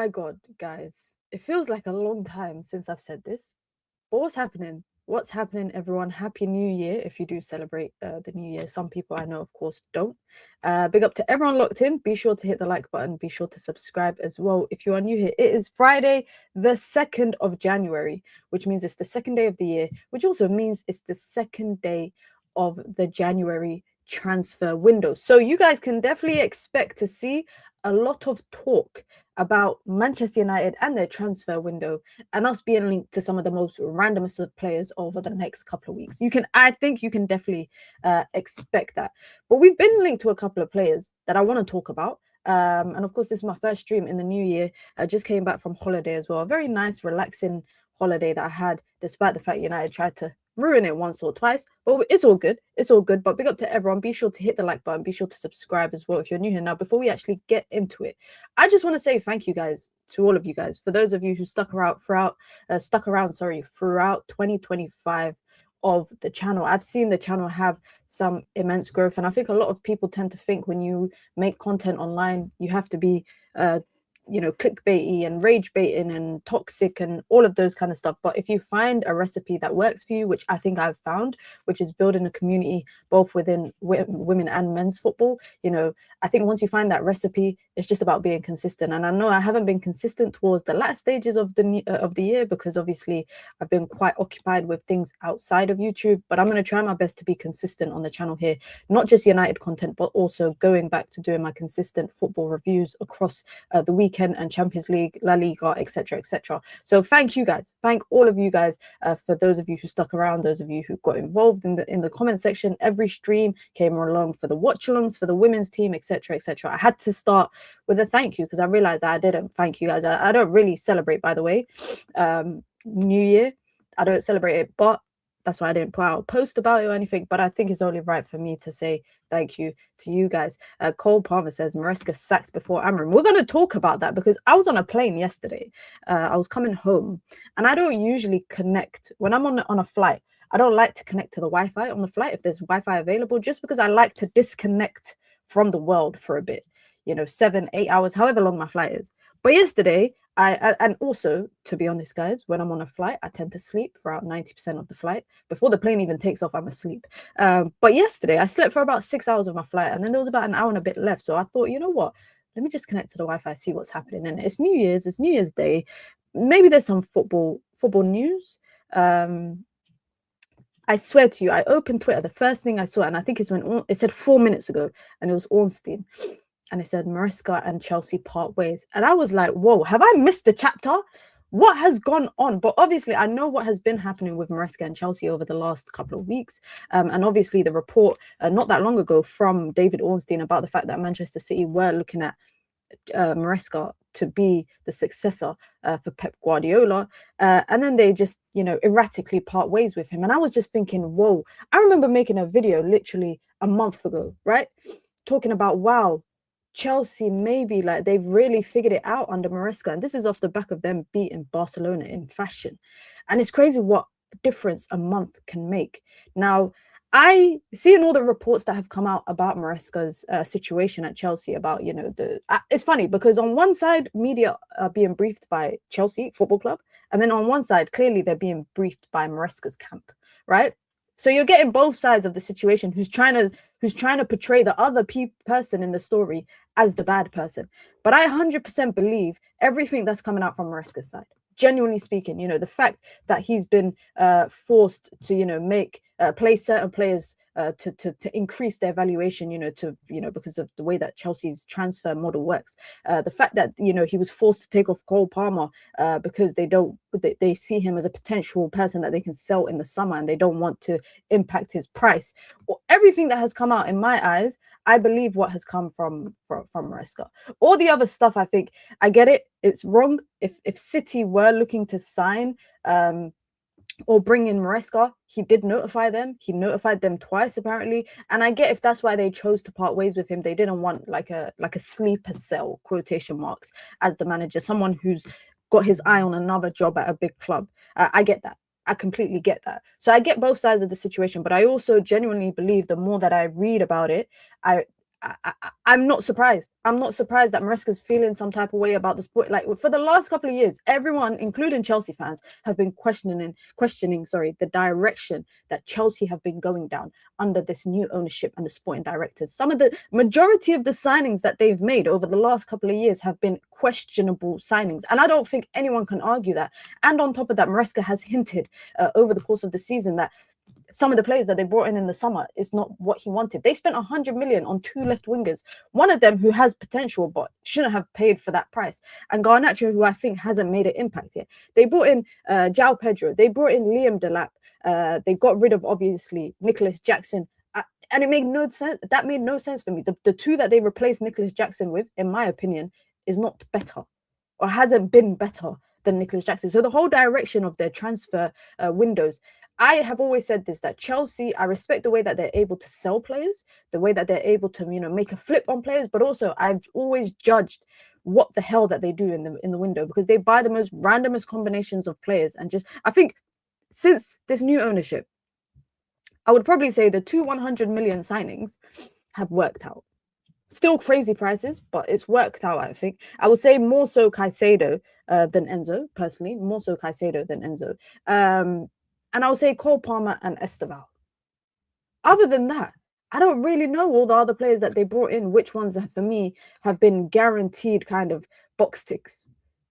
my God, guys. It feels like a long time since I've said this. But what's happening? What's happening, everyone? Happy New Year if you do celebrate the New Year. Some people I know, of course, don't. Big up to everyone locked in. Be sure to hit the like button. Be sure to subscribe as well. If you are new here, it is Friday, the 2nd of January, which means it's the second day of the year, which also means it's the second day of the January transfer window. So you guys can definitely expect to see a lot of talk about Manchester United and their transfer window and us being linked to some of the most randomest of players over the next couple of weeks. I think you can definitely expect that. But we've been linked to a couple of players that I want to talk about. And of course, this is my first stream in the new year. I just came back from holiday as well. A very nice, relaxing holiday that I had, despite the fact United tried to ruin it once or twice, but it's all good. It's all good. But big up to everyone. Be sure to hit the like button. Be sure to subscribe as well if you're new here. Now, before we actually get into it, I just want to say thank you guys to all of you guys. For those of you who stuck around throughout 2025 of the channel. I've seen the channel have some immense growth, and I think a lot of people tend to think when you make content online, you have to be clickbaity and rage baiting and toxic and all of those kind of stuff. But if you find a recipe that works for you, which I think I've found, which is building a community both within women and men's football, I think once you find that recipe, it's just about being consistent. And I know I haven't been consistent towards the last stages of the year because obviously I've been quite occupied with things outside of YouTube, but I'm going to try my best to be consistent on the channel here, not just United content, but also going back to doing my consistent football reviews across the weekend and Champions League, La Liga, etc., etc. So thank you guys, thank all of you guys for those of you who stuck around, those of you who got involved in the comment section. Every stream came along for the watch-alongs for the women's team, etc., etc. I had to start with a thank you because I realized that I didn't thank you guys. I don't really celebrate, by the way, New Year. I don't celebrate it, but that's why I didn't put out a post about it or anything, but I think it's only right for me to say thank you to you guys. Cole Palmer says, Maresca sacked before Amram. We're going to talk about that because I was on a plane yesterday. I was coming home, and I don't usually connect. When I'm on a flight, I don't like to connect to the Wi-Fi on the flight if there's Wi-Fi available, just because I like to disconnect from the world for a bit, 7-8 hours, however long my flight is. But yesterday, and also, to be honest, guys, when I'm on a flight, I tend to sleep throughout 90% of the flight. Before the plane even takes off, I'm asleep. But yesterday, I slept for about 6 hours of my flight, and then there was about an hour and a bit left. So I thought, you know what? Let me just connect to the Wi-Fi, see what's happening. And it's New Year's Day. Maybe there's some football news. I swear to you, I opened Twitter. The first thing I saw, and I think it's when it said 4 minutes ago, and it was Ornstein. And it said Maresca and Chelsea part ways. And I was like, whoa, have I missed the chapter? What has gone on? But obviously, I know what has been happening with Maresca and Chelsea over the last couple of weeks. And obviously, the report not that long ago from David Ornstein about the fact that Manchester City were looking at Maresca to be the successor for Pep Guardiola. And then they just, erratically part ways with him. And I was just thinking, whoa, I remember making a video literally a month ago, right? Talking about, wow, Chelsea maybe like they've really figured it out under Maresca, and this is off the back of them beating Barcelona in fashion. And it's crazy what difference a month can make. Now, I seeing all the reports that have come out about Maresca's situation at Chelsea about, it's funny because on one side, media are being briefed by Chelsea Football Club, and then on one side, clearly they're being briefed by Maresca's camp, right? So you're getting both sides of the situation, who's trying to portray the other person in the story as the bad person. But I 100% believe everything that's coming out from Maresca's side. Genuinely speaking, the fact that he's been forced to, play certain players to increase their valuation, because of the way that Chelsea's transfer model works. The fact that, he was forced to take off Cole Palmer because they see him as a potential person that they can sell in the summer and they don't want to impact his price. Everything that has come out in my eyes, I believe what has come from Maresca. All the other stuff, I think, I get it. It's wrong. If City were looking to sign or bring in Maresca, he did notify them. He notified them twice, apparently. And I get if that's why they chose to part ways with him. They didn't want like a sleeper cell, quotation marks, as the manager, someone who's got his eye on another job at a big club. I get that. I completely get that. So I get both sides of the situation, but I also genuinely believe the more that I read about it, I'm not surprised. I'm not surprised that Maresca's feeling some type of way about the sport. Like for the last couple of years, everyone, including Chelsea fans, have been questioning, the direction that Chelsea have been going down under this new ownership and the sporting directors. Some of the majority of the signings that they've made over the last couple of years have been questionable signings, and I don't think anyone can argue that. And on top of that, Maresca has hinted over the course of the season that some of the players that they brought in the summer is not what he wanted. They spent 100 million on 2 left wingers, one of them who has potential but shouldn't have paid for that price, and Garnacho, who I think hasn't made an impact yet. They brought in João Pedro, they brought in Liam Delap, they got rid of obviously Nicholas Jackson, and it made no sense. That made no sense for me. The two that they replaced Nicholas Jackson with, in my opinion, is not better or hasn't been better than Nicholas Jackson. So the whole direction of their transfer windows, I have always said this, that Chelsea, I respect the way that they're able to sell players, the way that they're able to, make a flip on players, but also I've always judged what the hell that they do in the window, because they buy the most randomest combinations of players. And just, I think since this new ownership, I would probably say the 100 million signings have worked out. Still crazy prices, but it's worked out, I think. I would say more so Caicedo than Enzo, personally. More so Caicedo than Enzo. And I would say Cole Palmer and Esteval. Other than that, I don't really know all the other players that they brought in, which ones for me have been guaranteed kind of box ticks.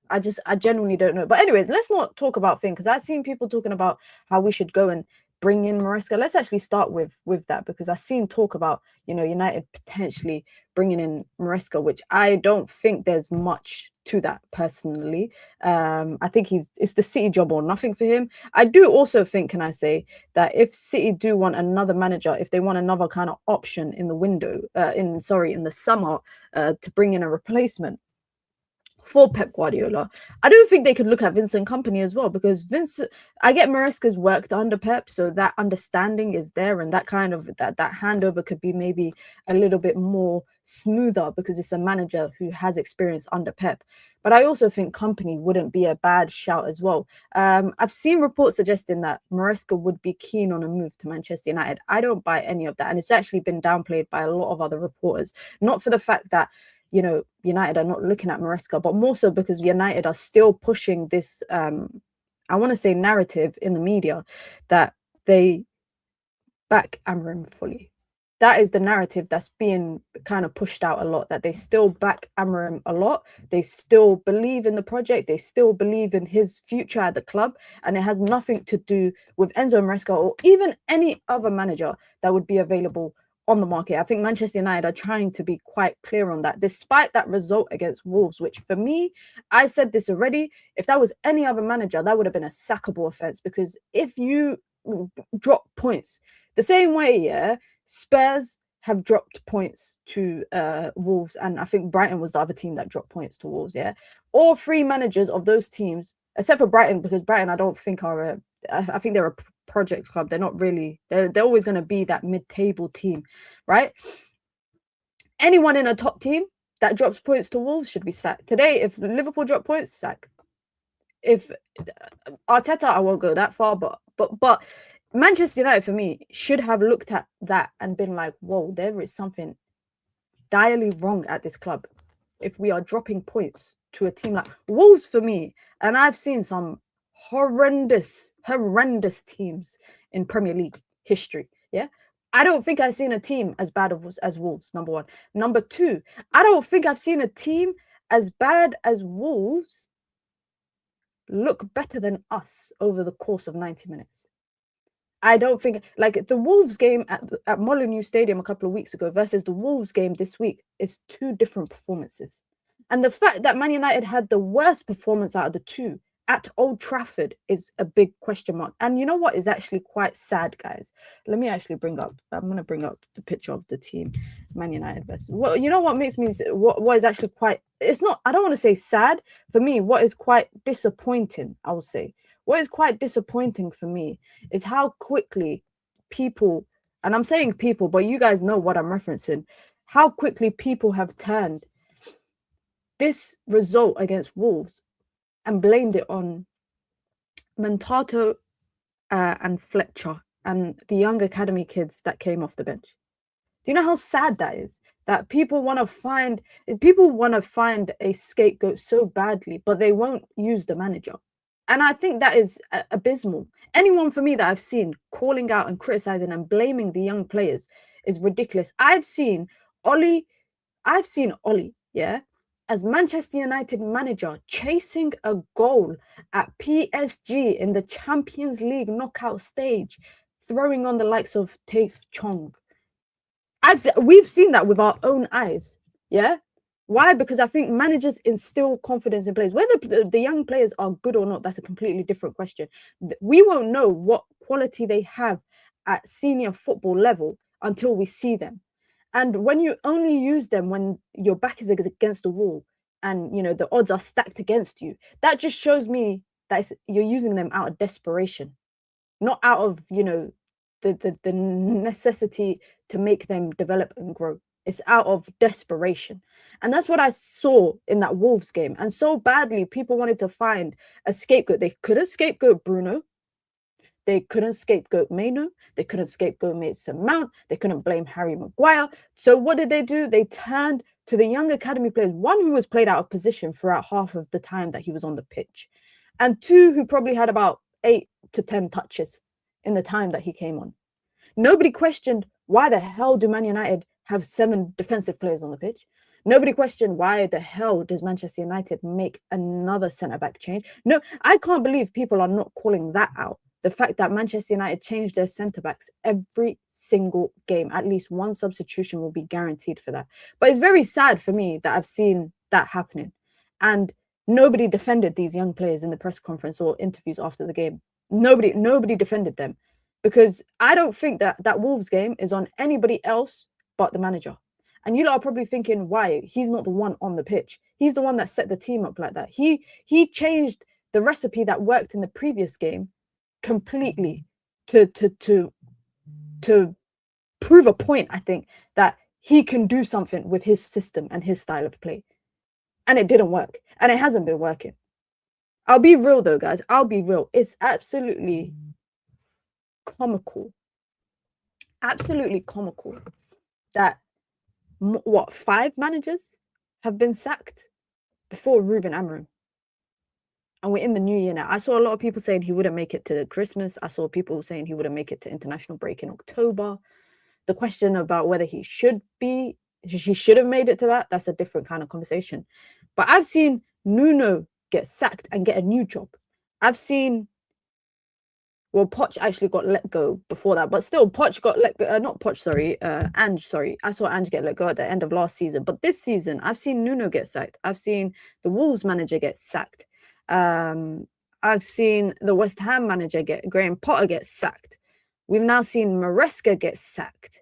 I genuinely don't know. But anyways, let's not talk about things, because I've seen people talking about how we should go and bring in Maresca. Let's actually start with that, because I've seen talk about, United potentially bringing in Maresca, which I don't think there's much to that personally. I think it's the City job or nothing for him. I do also think, can I say, that if City do want another manager, if they want another kind of option in the window, in the summer, to bring in a replacement for Pep Guardiola, I don't think they could look at Vincent Kompany as well, because I get Maresca's worked under Pep, so that understanding is there, and that kind of that handover could be maybe a little bit more smoother because it's a manager who has experience under Pep. But I also think Kompany wouldn't be a bad shout as well. I've seen reports suggesting that Maresca would be keen on a move to Manchester United. I don't buy any of that, and it's actually been downplayed by a lot of other reporters, not for the fact that United are not looking at Maresca, but more so because United are still pushing this, I want to say, narrative in the media that they back Amorim fully. That is the narrative that's being kind of pushed out a lot, that they still back Amorim a lot. They still believe in the project. They still believe in his future at the club. And it has nothing to do with Enzo Maresca or even any other manager that would be available on the market. I think Manchester United are trying to be quite clear on that, despite that result against Wolves, which for me, I said this already, if that was any other manager, that would have been a sackable offense, because if you drop points the same way, Spurs have dropped points to Wolves, and I think Brighton was the other team that dropped points to Wolves, all three managers of those teams, except for Brighton, because Brighton I don't think are I think they're a project club. They're not really, they're always going to be that mid-table team, right? Anyone in a top team that drops points to Wolves should be sacked. Today, if Liverpool drop points, sack. If Arteta, I won't go that far, but Manchester United, for me, should have looked at that and been like, whoa, there is something direly wrong at this club if we are dropping points to a team like Wolves, for me. And I've seen some horrendous teams in Premier League history. I don't think I've seen a team as bad as Wolves, number one. Number two, I don't think I've seen a team as bad as Wolves look better than us over the course of 90 minutes. I don't think, like, the Wolves game at Molineux Stadium a couple of weeks ago versus the Wolves game this week is two different performances. And the fact that Man United had the worst performance out of the two at Old Trafford is a big question mark. And you know what is actually quite sad, guys? Let me actually I'm going to bring up the picture of the team, Man United versus. Well, you know what makes me, what is actually quite, it's not, I don't want to say sad. For me, what is quite disappointing, I will say, what is quite disappointing for me is how quickly people, and I'm saying people, but you guys know what I'm referencing, how quickly people have turned this result against Wolves and blamed it on Mateta and Fletcher and the young academy kids that came off the bench. Do you know how sad that is? That people want to find a scapegoat so badly, but they won't use the manager. And I think that is abysmal. Anyone for me that I've seen calling out and criticizing and blaming the young players is ridiculous. I've seen Ollie, yeah, as Manchester United manager chasing a goal at PSG in the Champions League knockout stage, throwing on the likes of Tafe Chong. We've seen that with our own eyes. Yeah. Why? Because I think managers instill confidence in players. Whether the young players are good or not, that's a completely different question. We won't know what quality they have at senior football level until we see them. And when you only use them when your back is against the wall and the odds are stacked against you, that just shows me that you're using them out of desperation, not out of the necessity to make them develop and grow. It's out of desperation. And that's what I saw in that Wolves game. And so badly, people wanted to find a scapegoat. They couldn't scapegoat Bruno. They couldn't scapegoat Mainoo. They couldn't scapegoat Mason Mount. They couldn't blame Harry Maguire. So what did they do? They turned to the young academy players, one who was played out of position throughout half of the time that he was on the pitch, and two who probably had about 8 to 10 touches in the time that he came on. Nobody questioned why the hell do Man United have 7 defensive players on the pitch. Nobody questioned why the hell does Manchester United make another centre-back change. No, I can't believe people are not calling that out. The fact that Manchester United changed their centre-backs every single game. At least one substitution will be guaranteed for that. But it's very sad for me that I've seen that happening. And nobody defended these young players in the press conference or interviews after the game. Nobody defended them. Because I don't think that Wolves game is on anybody else but the manager. And you lot are probably thinking, why? He's not the one on the pitch. He's the one that set the team up like that. He changed the recipe that worked in the previous game completely to prove a point, I think, that he can do something with his system and his style of play. And it didn't work. And it hasn't been working. I'll be real though, guys. I'll be real. It's absolutely comical. Absolutely comical that 5 managers have been sacked before Ruben Amorim. And we're in the new year now. I saw a lot of people saying he wouldn't make it to Christmas. I saw people saying he wouldn't make it to international break in October. The question about whether he should have made it to that, that's a different kind of conversation. But I've seen Nuno get sacked and get a new job. I've seen Poch actually got let go before that, but still Poch got let go, Ange, I saw Ange get let go at the end of last season, but this season I've seen Nuno get sacked. I've seen the Wolves manager get sacked. I've seen the West Ham manager Graham Potter get sacked. We've now seen Maresca get sacked.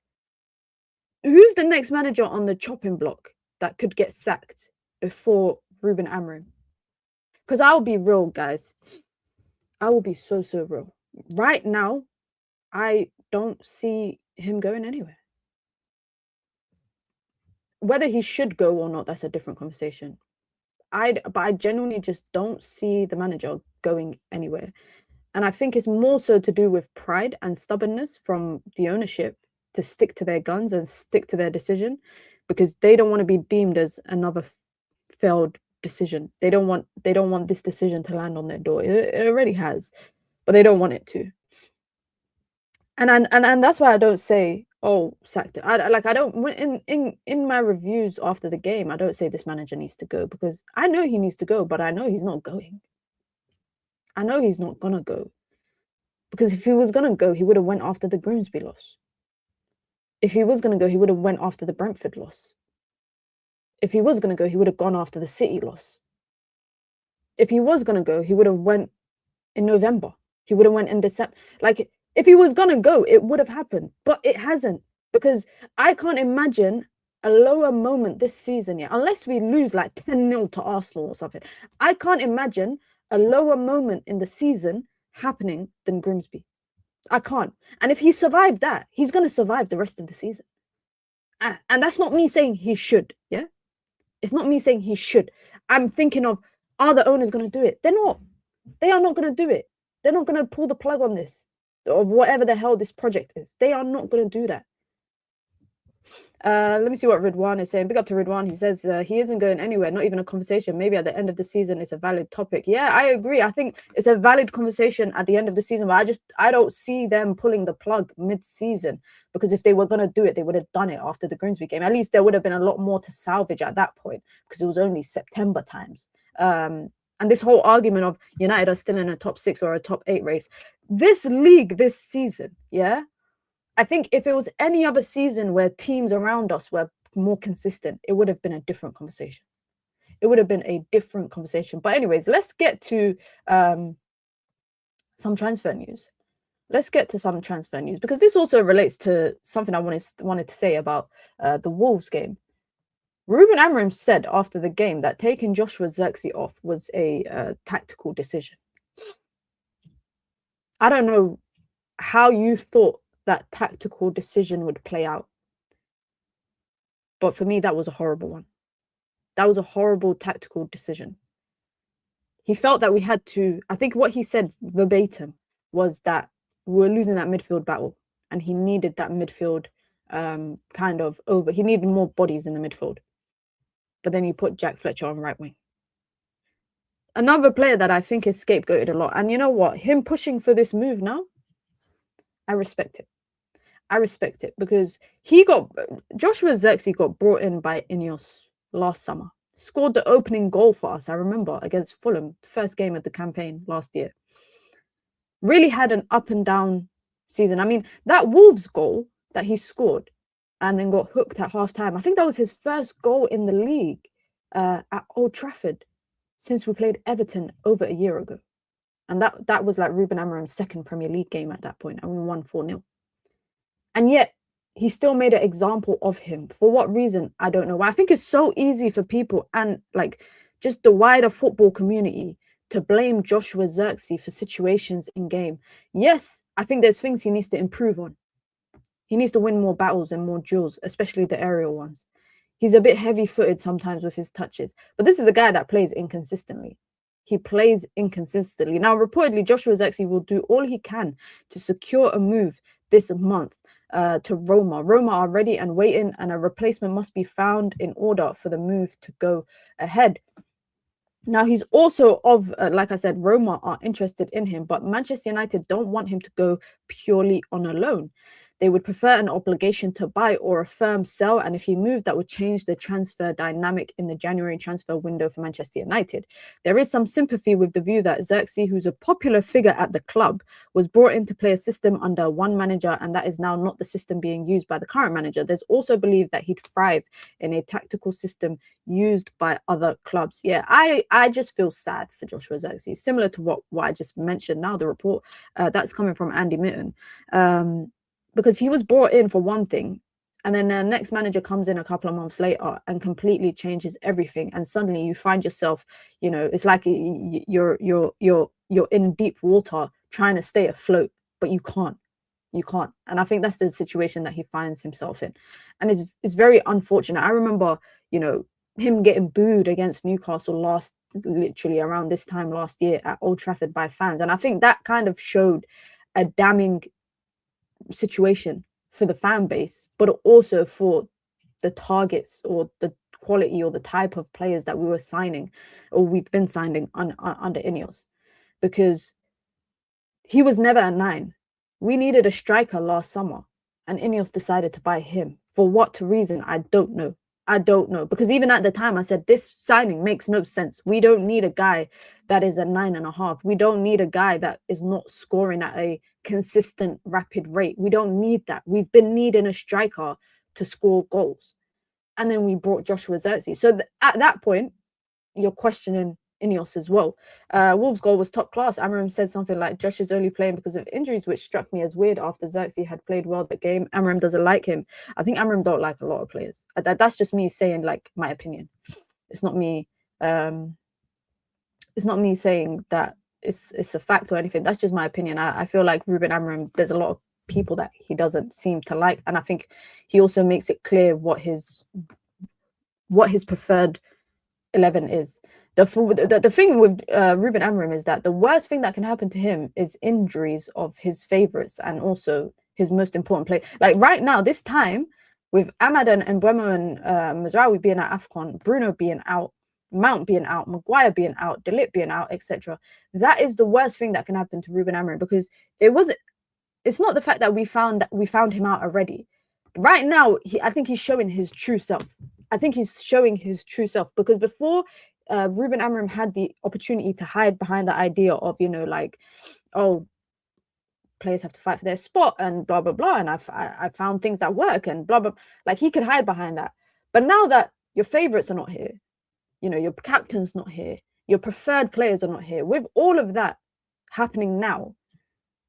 Who's the next manager on the chopping block that could get sacked before Ruben Amorim? Because I'll be real, guys. I will be so real. Right now, I don't see him going anywhere. Whether he should go or not, that's a different conversation. But I genuinely just don't see the manager going anywhere. And I think it's more so to do with pride and stubbornness from the ownership to stick to their guns and stick to their decision, because they don't want to be deemed as another failed decision. They don't want this decision to land on their door. It already has, but they don't want it to. And that's why I don't say, oh, sacked it. I don't in my reviews after the game, I don't say this manager needs to go, because I know he needs to go, but I know he's not going. I know he's not gonna go, because if he was gonna go, he would have went after the Grimsby loss. If he was gonna go, he would have went after the Brentford loss. If he was gonna go, he would have gone after the City loss. If he was gonna go, he would have went in November. He would have went in December. Like, if he was gonna go, it would have happened, but it hasn't, because I can't imagine a lower moment this season yet, unless we lose like 10-0 to Arsenal or something. I can't imagine a lower moment in the season happening than Grimsby. I can't. And if he survived that, he's going to survive the rest of the season. And that's not me saying he should, yeah? It's not me saying he should. I'm thinking of, are the owners going to do it? They're not. They are not going to do it. They're not going to pull the plug on this, of whatever the hell this project is. They are not going to do that. Let me see what Ridwan is saying. Big up to Ridwan. He says he isn't going anywhere, not even a conversation. Maybe at the end of the season it's a valid topic. Yeah, I agree. I think it's a valid conversation at the end of the season, but I don't see them pulling the plug mid-season, because if they were going to do it, they would have done it after the Grimsby game. At least there would have been a lot more to salvage at that point, because it was only September times. And this whole argument of United are still in a top 6 or a top 8 race. This league this season, yeah, I think if it was any other season where teams around us were more consistent, it would have been a different conversation. It would have been a different conversation. But anyways, let's get to some transfer news. Let's get to some transfer news, because this also relates to something I wanted to say about the Wolves game. Ruben Amorim said after the game that taking Joshua Zirkzee off was a tactical decision. I don't know how you thought that tactical decision would play out, but for me, that was a horrible one. That was a horrible tactical decision. He felt that we had to, I think what he said verbatim was that we were losing that midfield battle, and he needed that midfield he needed more bodies in the midfield. But then you put Jack Fletcher on right wing. Another player that I think is scapegoated a lot. And you know what? Him pushing for this move now, I respect it. I respect it, because Joshua Zirkzee got brought in by Ineos last summer. Scored the opening goal for us, I remember, against Fulham, the first game of the campaign last year. Really had an up and down season. I mean, that Wolves goal that he scored and then got hooked at half-time, I think that was his first goal in the league at Old Trafford since we played Everton over a year ago. And that was like Ruben Amorim's second Premier League game at that point, and we won 4-0. And yet, he still made an example of him. For what reason? I don't know. I think it's so easy for people and like just the wider football community to blame Joshua Zirkzee for situations in game. Yes, I think there's things he needs to improve on. He needs to win more battles and more duels, especially the aerial ones. He's a bit heavy-footed sometimes with his touches. But this is a guy that plays inconsistently. He plays inconsistently. Now, reportedly, Joshua Zirkzee will do all he can to secure a move this month to Roma. Roma are ready and waiting, and a replacement must be found in order for the move to go ahead. Now, he's also like I said, Roma are interested in him, but Manchester United don't want him to go purely on a loan. They would prefer an obligation to buy or a firm sell, and if he moved, that would change the transfer dynamic in the January transfer window for Manchester United. There is some sympathy with the view that Zirkzee, who's a popular figure at the club, was brought in to play a system under one manager, and that is now not the system being used by the current manager. There's also belief that he'd thrive in a tactical system used by other clubs. Yeah, I just feel sad for Joshua Zirkzee, similar to what I just mentioned now, the report that's coming from Andy Mitten. Because he was brought in for one thing, and then the next manager comes in a couple of months later and completely changes everything. And suddenly you find yourself, it's like you're in deep water trying to stay afloat, but you can't. And I think that's the situation that he finds himself in, and it's very unfortunate. I remember, him getting booed against Newcastle literally around this time last year at Old Trafford by fans, and I think that kind of showed a damning situation for the fan base, but also for the targets or the quality or the type of players that we were signing or we've been signing under Ineos, because he was never a 9. We needed a striker last summer, and Ineos decided to buy him. For what reason? I don't know, because even at the time I said this signing makes no sense. We don't need a guy that is a 9.5. We don't need a guy that is not scoring at a consistent rapid rate. We don't need that. We've been needing a striker to score goals, and then we brought Joshua Zirkzee. So at that point, you're questioning Ineos as well. Wolves' goal was top class. Amorim said something like, Josh is only playing because of injuries, which struck me as weird after Zirkzee had played well that game. Amorim doesn't like him. I think Amorim don't like a lot of players. That's just me saying like my opinion. It's not me. It's not me saying that it's a fact or anything. That's just my opinion. I feel like Ruben Amorim, there's a lot of people that he doesn't seem to like, and I think he also makes it clear what his preferred 11 is. The thing with Ruben Amorim is that the worst thing that can happen to him is injuries of his favorites and also his most important player. Like right now, this time, with Ahmad and Mbeumo and Mazraoui being at AFCON, Bruno being out, Mount being out, Maguire being out, De Ligt being out, etc. That is the worst thing that can happen to Ruben Amorim, because it's not the fact that we found him out already. Right now, I think he's showing his true self. Because before Ruben Amorim had the opportunity to hide behind the idea of, like, oh, players have to fight for their spot and blah blah blah, and I found things that work and blah blah, like he could hide behind that. But now that your favorites are not here, your captain's not here, your preferred players are not here, with all of that happening now,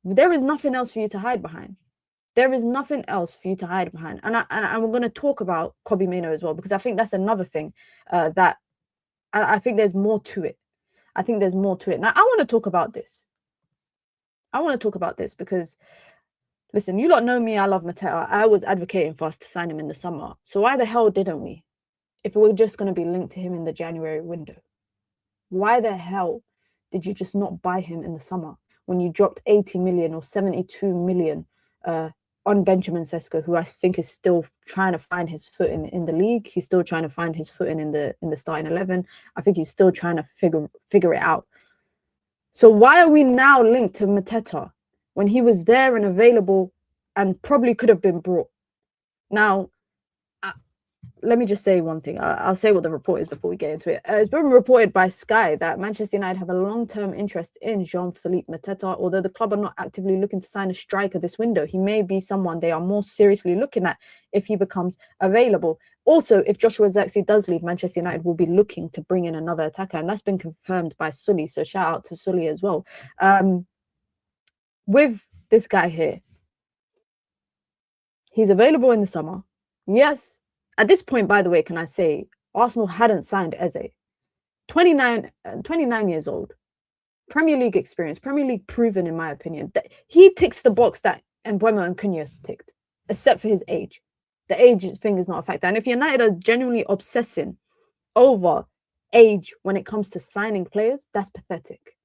there is nothing else for you to hide behind. And we're going to talk about Kobbie Mainoo as well, because I think that's another thing that I think there's more to it. Now, I want to talk about this. Because, listen, you lot know me, I love Mateta. I was advocating for us to sign him in the summer. So why the hell didn't we? If we were just going to be linked to him in the January window, why the hell did you just not buy him in the summer when you dropped 80 million or 72 million on Benjamin Sesko, who I think is still trying to find his foot in the league? He's still trying to find his foot in the starting 11. I think he's still trying to figure it out. So why are we now linked to Mateta when he was there and available and probably could have been brought? Now, let me just say one thing. I'll say what the report is before we get into it. It's been reported by Sky that Manchester United have a long-term interest in Jean-Philippe Mateta, although the club are not actively looking to sign a striker this window. He may be someone they are more seriously looking at if he becomes available. Also, if Joshua Zirkzee does leave, Manchester United will be looking to bring in another attacker, and that's been confirmed by Sully, so shout out to Sully as well. With this guy here, he's available in the summer. Yes. At this point, by the way, can I say, Arsenal hadn't signed Eze. 29 years old. Premier League experience. Premier League proven, in my opinion. That he ticks the box that Mbeumo and Kone ticked, except for his age. The age thing is not a factor. And if United are genuinely obsessing over age when it comes to signing players, that's pathetic.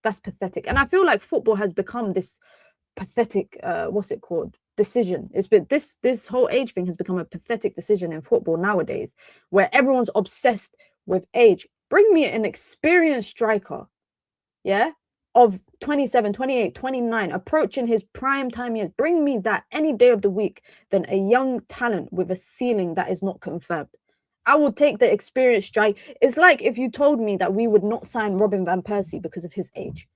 And I feel like football has become this pathetic, decision. It's been this whole age thing has become a pathetic decision in football nowadays, where everyone's obsessed with age. Bring me an experienced striker, of 27, 28, 29, approaching his prime time years. Bring me that any day of the week than a young talent with a ceiling that is not confirmed. I will take the experienced strike. It's like if you told me that we would not sign Robin van Persie because of his age.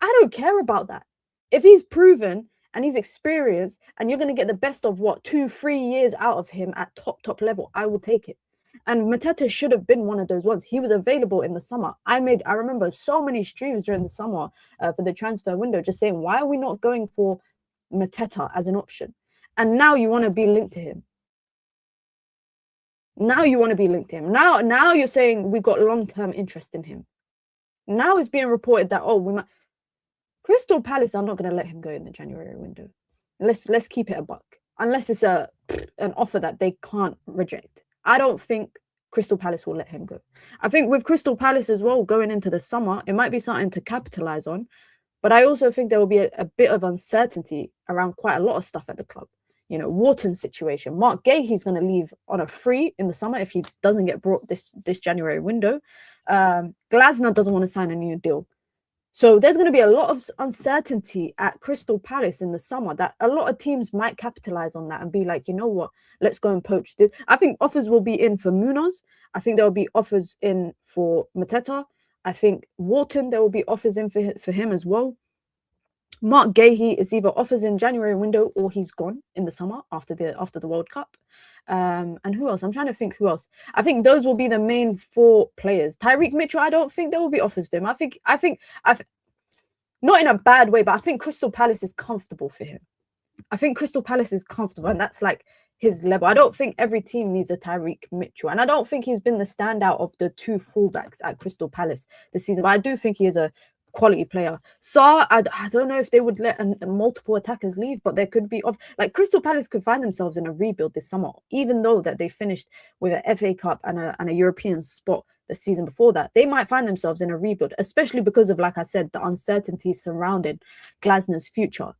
I don't care about that. If he's proven and he's experienced, and you're going to get the best of 2-3 years out of him at top level, I will take it. And Mateta should have been one of those ones. He was available in the summer. I remember so many streams during the summer for the transfer window, just saying, why are we not going for Mateta as an option? And now you want to be linked to him. Now you're saying we've got long-term interest in him. Now it's being reported that, we might. Crystal Palace are not going to let him go in the January window. Let's keep it a buck. Unless it's an offer that they can't reject. I don't think Crystal Palace will let him go. I think with Crystal Palace as well, going into the summer, it might be something to capitalize on. But I also think there will be a bit of uncertainty around quite a lot of stuff at the club. Wharton's situation. Mark Gahey's going to leave on a free in the summer if he doesn't get brought this January window. Glasner doesn't want to sign a new deal. So there's going to be a lot of uncertainty at Crystal Palace in the summer that a lot of teams might capitalize on that and be like, you know what, let's go and poach this. I think offers will be in for Munoz. I think there will be offers in for Mateta. I think Wharton, there will be offers in for him as well. Mark Gahey is either offers in January window or he's gone in the summer after the World Cup. And who else? I'm trying to think who else. I think those will be the main 4 players. Tyreek Mitchell, I don't think there will be offers for him. I think not in a bad way, but I think Crystal Palace is comfortable for him. And that's like his level. I don't think every team needs a Tyreek Mitchell, and I don't think he's been the standout of the 2 fullbacks at Crystal Palace this season. But I do think he is a quality player. Sarr, I don't know if they would let multiple attackers leave, but there could be Crystal Palace could find themselves in a rebuild this summer, even though that they finished with an FA Cup and a European spot the season before that. They might find themselves in a rebuild, especially because of, like I said, the uncertainty surrounding Glasner's future.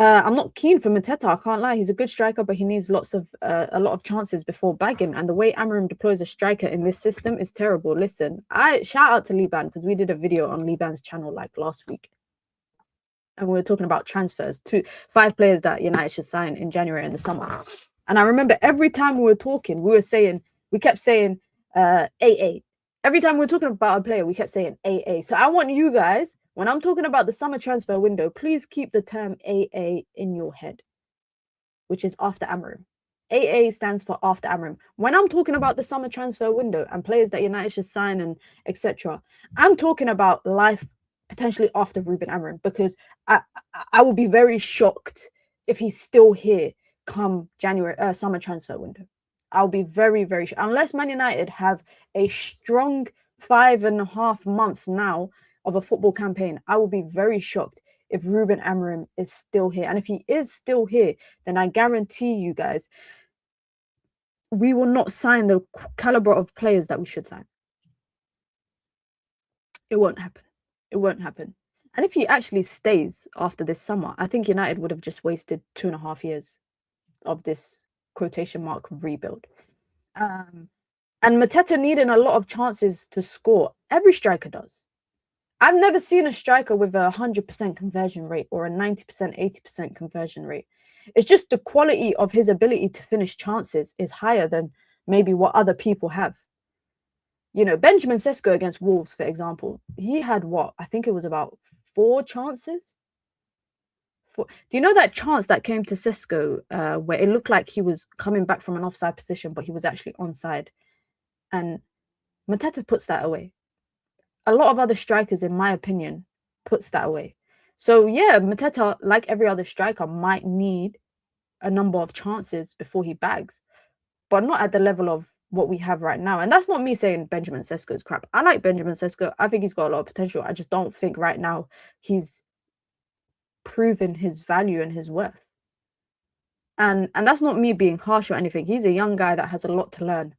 I'm not keen for Mateta. I can't lie. He's a good striker, but he needs a lot of chances before bagging. And the way Amorim deploys a striker in this system is terrible. Listen, I shout out to Liban because we did a video on Liban's channel like last week, and we were talking about transfers to 5 players that United should sign in January in the summer. And I remember every time we were talking, we kept saying AA. Every time we were talking about a player, we kept saying AA. So I want you guys, when I'm talking about the summer transfer window, please keep the term AA in your head, which is after Amorim. AA stands for after Amorim. When I'm talking about the summer transfer window and players that United should sign and etc., I'm talking about life potentially after Ruben Amorim, because I will be very shocked if he's still here come January summer transfer window. I'll be very, very shocked. Unless Man United have a strong 5.5 months now of a football campaign, I will be very shocked if Ruben Amorim is still here. And if he is still here, then I guarantee you guys, we will not sign the caliber of players that we should sign. It won't happen. It won't happen. And if he actually stays after this summer, I think United would have just wasted 2.5 years of this quotation mark rebuild. And Mateta needing a lot of chances to score. Every striker does. I've never seen a striker with a 100% conversion rate or a 90%, 80% conversion rate. It's just the quality of his ability to finish chances is higher than maybe what other people have. You know, Benjamin Sesko against Wolves, for example, he had what? I think it was about 4 chances. Do you know that chance that came to Sesko where it looked like he was coming back from an offside position, but he was actually onside? And Mateta puts that away. A lot of other strikers, in my opinion, puts that away. So yeah, Mateta, like every other striker, might need a number of chances before he bags, but not at the level of what we have right now. And that's not me saying Benjamin Sesko is crap. I like Benjamin Sesko. I think he's got a lot of potential. I just don't think right now he's proven his value and his worth. And that's not me being harsh or anything. He's a young guy that has a lot to learn.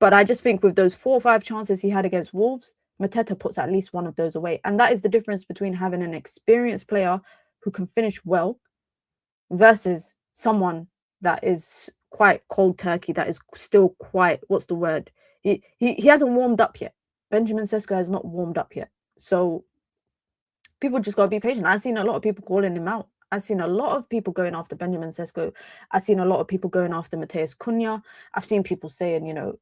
But I just think with those 4 or 5 chances he had against Wolves, Mateta puts at least one of those away. And that is the difference between having an experienced player who can finish well versus someone that is quite cold turkey, that is still quite, what's the word? He hasn't warmed up yet. Benjamin Sesko has not warmed up yet. So people just got to be patient. I've seen a lot of people calling him out. I've seen a lot of people going after Benjamin Sesko. I've seen a lot of people going after Matheus Cunha. I've seen people saying, you know,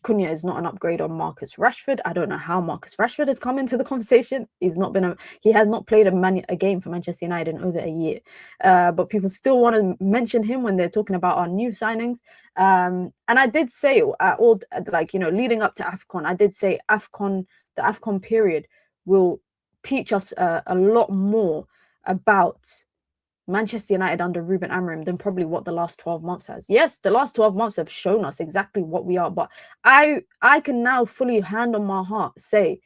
Cunha is not an upgrade on Marcus Rashford. I don't know how Marcus Rashford has come into the conversation. He has not played a game for Manchester United in over a year. But people still want to mention him when they're talking about our new signings. And I did say, leading up to AFCON, I did say the AFCON period will teach us a lot more about Manchester United under Ruben Amorim than probably what the last 12 months has. Yes, the last 12 months have shown us exactly what we are, but I can now fully hand on my heart say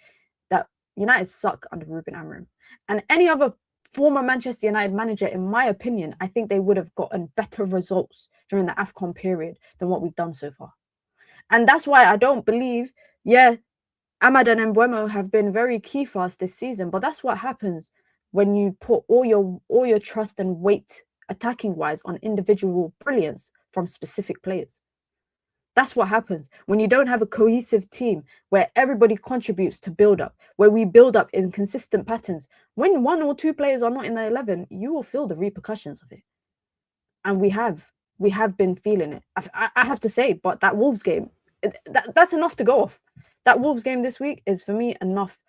that United suck under Ruben Amorim. And any other former Manchester United manager, in my opinion, I think they would have gotten better results during the AFCON period than what we've done so far. And that's why I don't believe, Amad and Mbeumo have been very key for us this season, but that's what happens when you put all your trust and weight attacking wise on individual brilliance from specific players. That's what happens when you don't have a cohesive team where everybody contributes to build up, where we build up in consistent patterns. When 1 or 2 players are not in the 11, you will feel the repercussions of it. And we have been feeling it. I have to say, but that Wolves game, that's enough to go off. That Wolves game this week is for me enough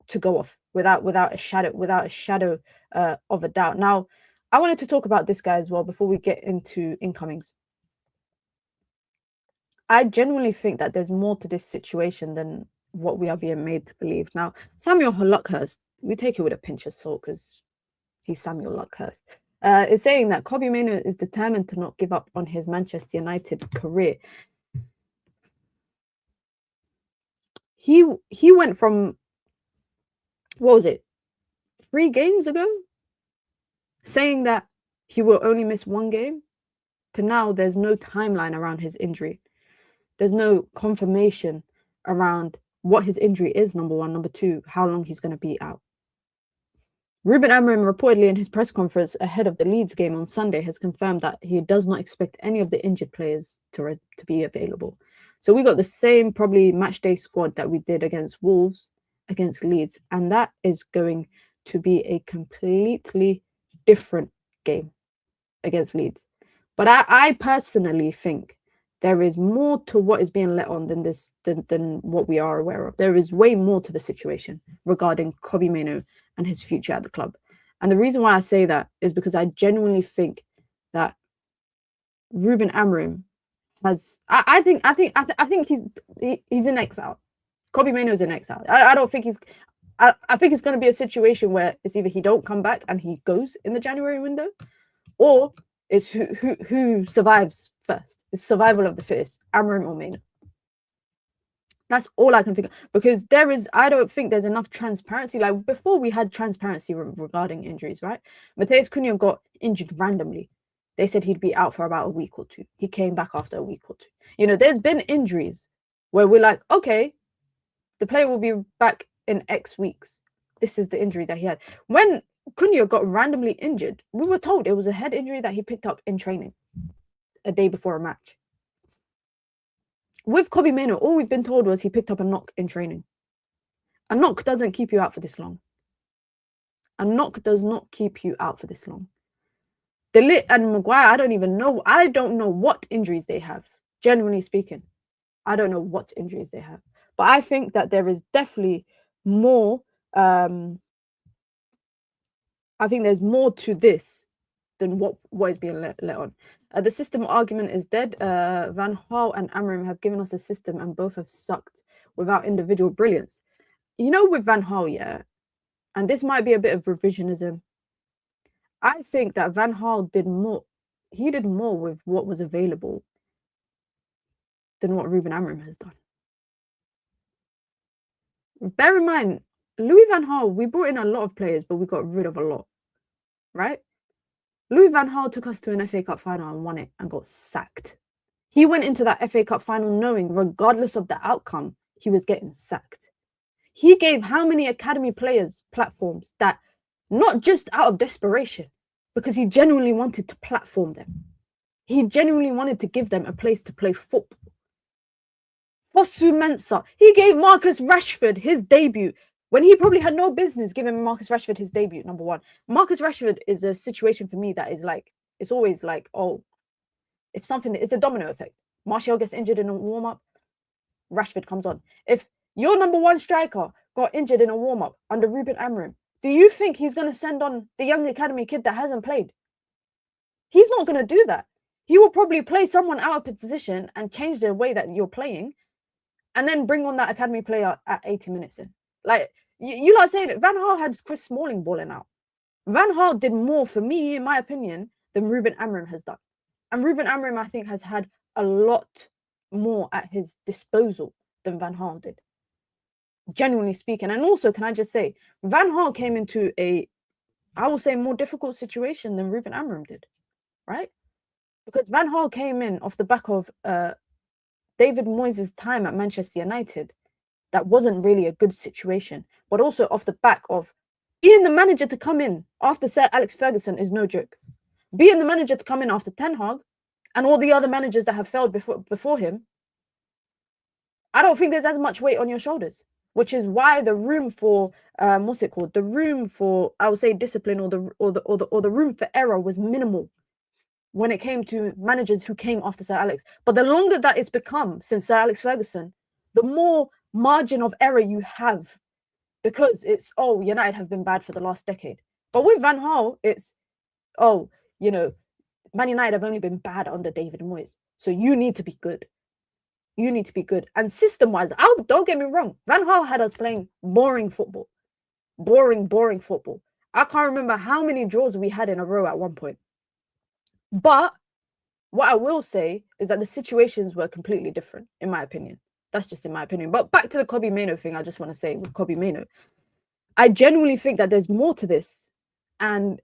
to go off without a shadow of a doubt. Now, I wanted to talk about this guy as well before we get into incomings. I genuinely think that there's more to this situation than what we are being made to believe. Now, Samuel Luckhurst, we take it with a pinch of salt because he's Samuel Luckhurst, is saying that Kobbie Mainoo is determined to not give up on his Manchester United career. He went from, what was it, 3 games ago, saying that he will only miss 1 game, to now there's no timeline around his injury. There's no confirmation around what his injury is, number 1. Number 2, how long he's going to be out. Ruben Amorim reportedly in his press conference ahead of the Leeds game on Sunday has confirmed that he does not expect any of the injured players to be available. So we got the same probably match day squad that we did against Wolves, against Leeds, and that is going to be a completely different game against Leeds. But I personally think there is more to what is being let on than what we are aware of. There is way more to the situation regarding Kobbie Mainoo and his future at the club. And the reason why I say that is because I genuinely think that Ruben Amorim has. I think he's in exile. Kobbie Mainoo is in exile. I don't think he's. I think it's going to be a situation where it's either he don't come back and he goes in the January window, or it's who survives first. It's survival of the fittest, Amorim or Mainoo. That's all I can think of, because I don't think there's enough transparency. Like before we had transparency regarding injuries, right? Matheus Cunha got injured randomly. They said he'd be out for about a week or two. He came back after a week or two. You know, there's been injuries where we're like, okay, the player will be back in X weeks. This is the injury that he had. When Cunha got randomly injured, we were told it was a head injury that he picked up in training a day before a match. With Kobbie Mainoo, all we've been told was he picked up a knock in training. A knock doesn't keep you out for this long. A knock does not keep you out for this long. De Ligt and Maguire, I don't know what injuries they have. Genuinely speaking, I don't know what injuries they have. But I think that there is definitely more. I think there's more to this than what is being let on. The system argument is dead. Van Gaal and Amorim have given us a system and both have sucked without individual brilliance. You know, with Van Gaal, yeah, and this might be a bit of revisionism, I think that Van Gaal did more. He did more with what was available than what Ruben Amorim has done. Bear in mind, Louis Van Gaal, we brought in a lot of players, but we got rid of a lot, right? Louis Van Gaal took us to an FA Cup final and won it and got sacked. He went into that FA Cup final knowing, regardless of the outcome, he was getting sacked. He gave how many academy players platforms that, not just out of desperation, because he genuinely wanted to platform them. He genuinely wanted to give them a place to play football. Fosu Mensah, he gave Marcus Rashford his debut when he probably had no business giving Marcus Rashford his debut, number one. Marcus Rashford is a situation for me that is like, it's always like, oh, if something, it's a domino effect. Martial gets injured in a warm-up, Rashford comes on. If your number one striker got injured in a warm-up under Ruben Amorim, do you think he's going to send on the young academy kid that hasn't played? He's not going to do that. He will probably play someone out of position and change the way that you're playing, and then bring on that academy player at 80 minutes in. Like, you like saying it, Van Gaal had Chris Smalling balling out. Van Gaal did more for me, in my opinion, than Ruben Amorim has done. And Ruben Amorim, I think, has had a lot more at his disposal than Van Gaal did, genuinely speaking. And also, can I just say, Van Gaal came into a, I will say, more difficult situation than Ruben Amorim did, right? Because Van Gaal came in off the back of David Moyes' time at Manchester United. That wasn't really a good situation, but also off the back of being the manager to come in after Sir Alex Ferguson is no joke. Being the manager to come in after Ten Hag and all the other managers that have failed before him, I don't think there's as much weight on your shoulders, which is why the room for what's it called? The room for, I would say, discipline or the room for error was minimal when it came to managers who came after Sir Alex. But the longer that it's become since Sir Alex Ferguson, the more margin of error you have, because it's, oh, United have been bad for the last decade. But with Van Gaal, it's, oh, you know, Man United have only been bad under David Moyes. So you need to be good. You need to be good. And system-wise, don't get me wrong, Van Gaal had us playing boring football. Boring football. I can't remember how many draws we had in a row at one point. But what I will say is that the situations were completely different, in my opinion. That's just in my opinion. But back to the Kobbie Mainoo thing, I just want to say with Kobbie Mainoo, I genuinely think that there's more to this. And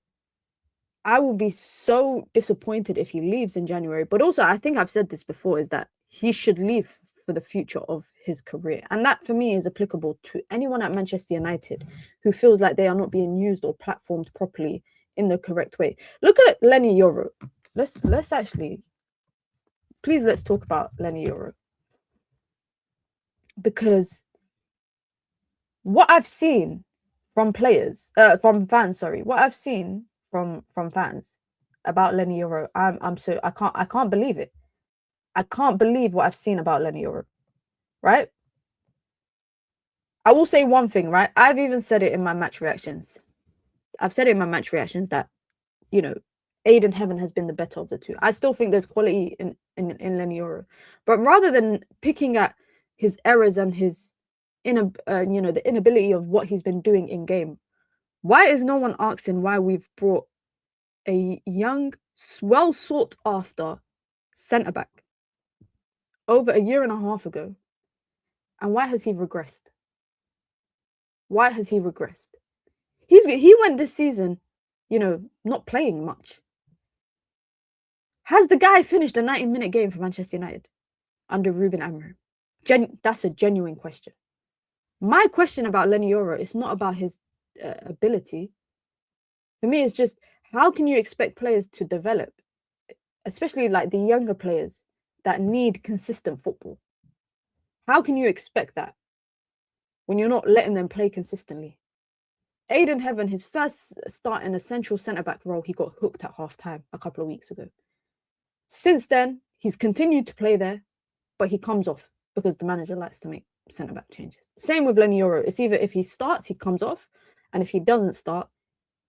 I will be so disappointed if he leaves in January. But also, I think I've said this before, is that he should leave for the future of his career. And that for me is applicable to anyone at Manchester United who feels like they are not being used or platformed properly in the correct way. Look at Lenny Yoro. Let's actually, please let's talk about Lenny Yoro. Because what I've seen from fans, what I've seen from fans about Lenny Yoro, I can't believe it. I can't believe what I've seen about Lenny Yoro, right? I will say one thing, right? I've even said it in my match reactions. I've said it in my match reactions that, you know, Aiden Heaven has been the better of the two. I still think there's quality in Lenny Yoro, but rather than picking at his errors and his the inability of what he's been doing in game, why is no one asking why we've brought a young, well sought after centre back over a year and a half ago, and why has he regressed? Why has he regressed? He went this season, not playing much. Has the guy finished a 90-minute game for Manchester United under Ruben Amorim? That's a genuine question. My question about Lenny Yoro is not about his ability. For me, it's just, how can you expect players to develop, especially like the younger players that need consistent football? How can you expect that when you're not letting them play consistently? Aiden Heaven, his first start in a central centre-back role, he got hooked at half-time a couple of weeks ago. Since then, he's continued to play there, but he comes off because the manager likes to make centre-back changes. Same with Lenny Yoro. It's either if he starts, he comes off, and if he doesn't start,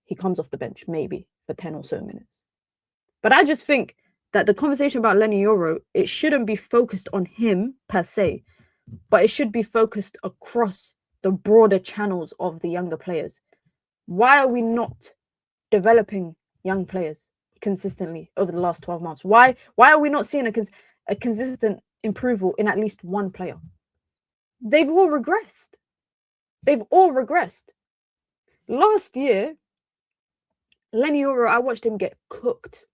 he comes off the bench, maybe, for 10 or so minutes. But I just think that the conversation about Lenny Yoro, it shouldn't be focused on him per se, but it should be focused across the broader channels of the younger players. Why are we not developing young players consistently over the last 12 months? Why are we not seeing a consistent improvement in at least one player? They've all regressed. Last year, Lenny Yoro, I watched him get cooked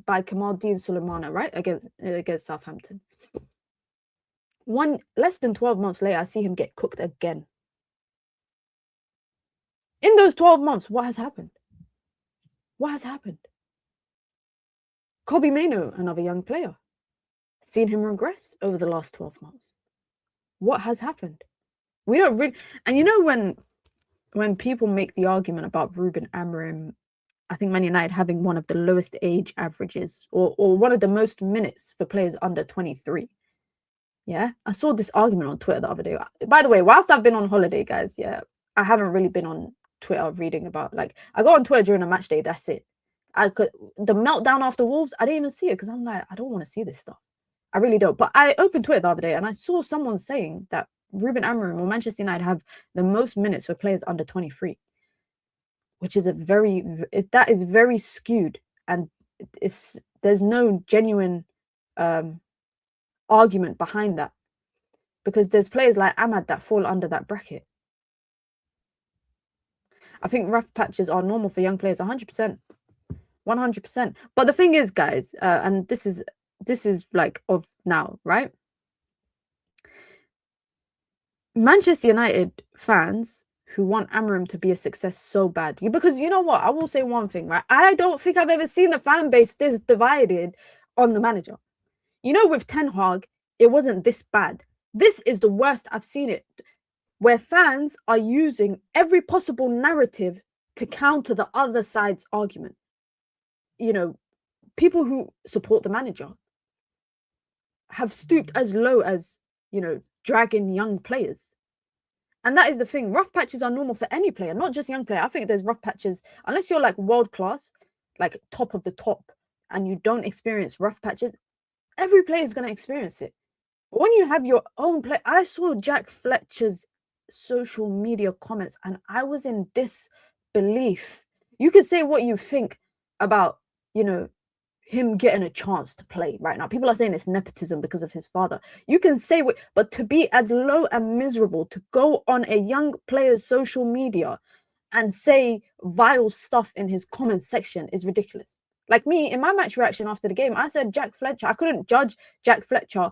by Kamaldeen Sulemana, right? Against Southampton. Less than 12 months later, I see him get cooked again. In those 12 months, what has happened? Kobbie Mainoo, another young player. Seen him regress over the last 12 months. What has happened? We don't really... And when people make the argument about Ruben Amorim, I think Man United having one of the lowest age averages or one of the most minutes for players under 23. Yeah, I saw this argument on Twitter the other day. By the way, whilst I've been on holiday, guys, I haven't really been on Twitter reading about, I got on Twitter during a match day, that's it. The meltdown after Wolves, I didn't even see it because I'm like, I don't want to see this stuff. I really don't. But I opened Twitter the other day and I saw someone saying that Ruben Amorim or Manchester United have the most minutes for players under 23, which is that is very skewed, and there's no genuine argument behind that, because there's players like Ahmad that fall under that bracket. I think rough patches are normal for young players, 100%. But the thing is, guys, and this is like of now, right? Manchester United fans who want Amorim to be a success so bad, because you know what? I will say one thing, right? I don't think I've ever seen the fan base this divided on the manager. With Ten Hag, it wasn't this bad. This is the worst I've seen it, where fans are using every possible narrative to counter the other side's argument. People who support the manager have stooped as low as, dragging young players. And that is the thing. Rough patches are normal for any player, not just young player. I think there's rough patches, unless you're like world class, like top of the top, and you don't experience rough patches, every player is going to experience it. But when you have your own play, I saw Jack Fletcher's social media comments and I was in disbelief. You can say what you think about, him getting a chance to play right now. People are saying it's nepotism because of his father. You can say what, but to be as low and miserable, to go on a young player's social media and say vile stuff in his comment section is ridiculous. Like me, in my match reaction after the game, I said Jack Fletcher. I couldn't judge Jack Fletcher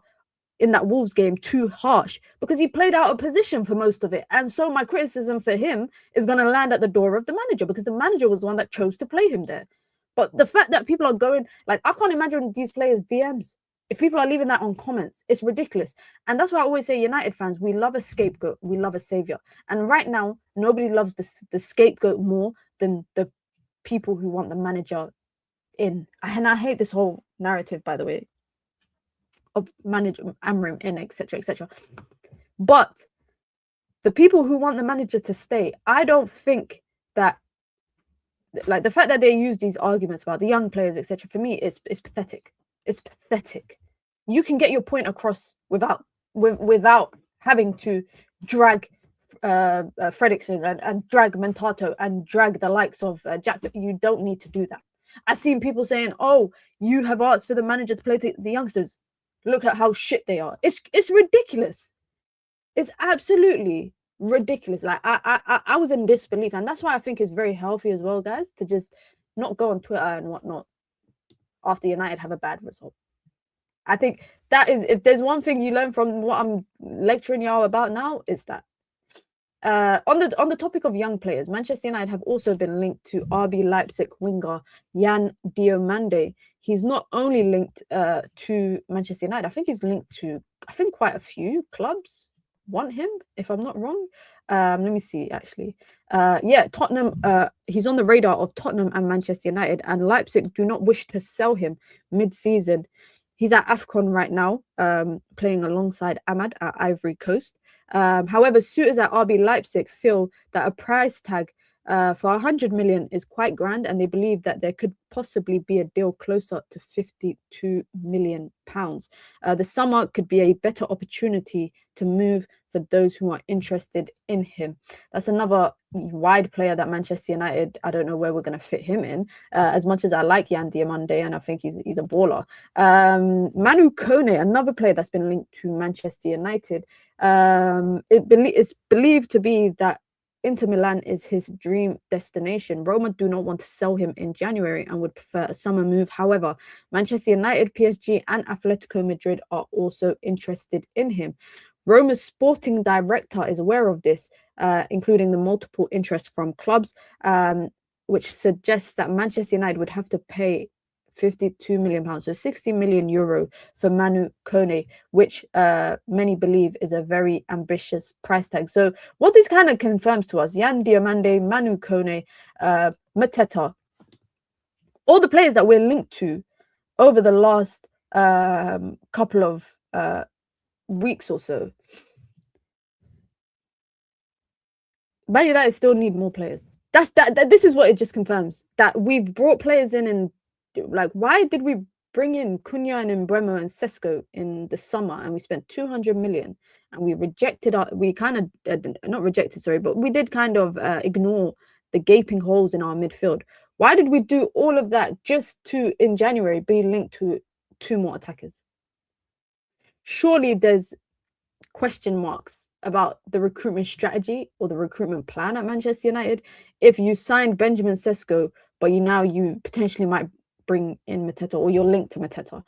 in that Wolves game too harsh because he played out of position for most of it. And so my criticism for him is going to land at the door of the manager because the manager was the one that chose to play him there. But the fact that people are going, like, I can't imagine these players' DMs. If people are leaving that on comments, it's ridiculous. And that's why I always say, United fans, we love a scapegoat. We love a savior. And right now, nobody loves the scapegoat more than the people who want the manager in. And I hate this whole narrative, by the way, of manager Amrim in, etc., etc. But the people who want the manager to stay, I don't think that, like, the fact that they use these arguments about the young players, etc., for me, it's pathetic. It's pathetic. You can get your point across without having to drag Fredrickson and drag Mentato and drag the likes of Jack. You don't need to do that. I've seen people saying, "Oh, you have asked for the manager to play the youngsters. Look at how shit they are." It's ridiculous. It's absolutely ridiculous. Like I was in disbelief, and that's why I think it's very healthy as well, guys, to just not go on Twitter and whatnot after United have a bad result. I think that is, if there's one thing you learn from what I'm lecturing y'all about now, is that. On the topic of young players, Manchester United have also been linked to RB Leipzig winger Jan Diomande. He's not only linked to Manchester United, I think he's linked to, quite a few clubs want him, if I'm not wrong. Let me see, actually. Yeah, Tottenham, he's on the radar of Tottenham and Manchester United, and Leipzig do not wish to sell him mid-season. He's at AFCON right now, playing alongside Ahmad at Ivory Coast. However, suitors at RB Leipzig feel that a price tag for 100 million is quite grand, and they believe that there could possibly be a deal closer to 52 million pounds. The summer could be a better opportunity to move for those who are interested in him. That's another wide player that Manchester United, I don't know where we're going to fit him in, as much as I like Jan Diomande and I think he's a baller. Manu Kone, another player that's been linked to Manchester United. It's believed to be that Inter Milan is his dream destination. Roma do not want to sell him in January and would prefer a summer move. However, Manchester United, PSG and Atletico Madrid are also interested in him. Roma's sporting director is aware of this, including the multiple interest from clubs, which suggests that Manchester United would have to pay 52 million pounds, so 60 million euro for Manu Kone, which many believe is a very ambitious price tag. So what this kind of confirms to us, Jan Diomande, Manu Kone, Mateta, all the players that we're linked to over the last couple of weeks or so, Man United still need more players. This is what it just confirms, that we've brought players in, and like, why did we bring in Cunha and Mbeumo and Sesko in the summer, and we spent 200 million, and we rejected we kind of not rejected, sorry, but we did kind of ignore the gaping holes in our midfield. Why did we do all of that just to, in January, be linked to 2 more attackers? Surely there's question marks about the recruitment strategy or the recruitment plan at Manchester United. If you signed Benjamin Sesko, but you potentially might bring in Mateta, or you're linked to Mateta,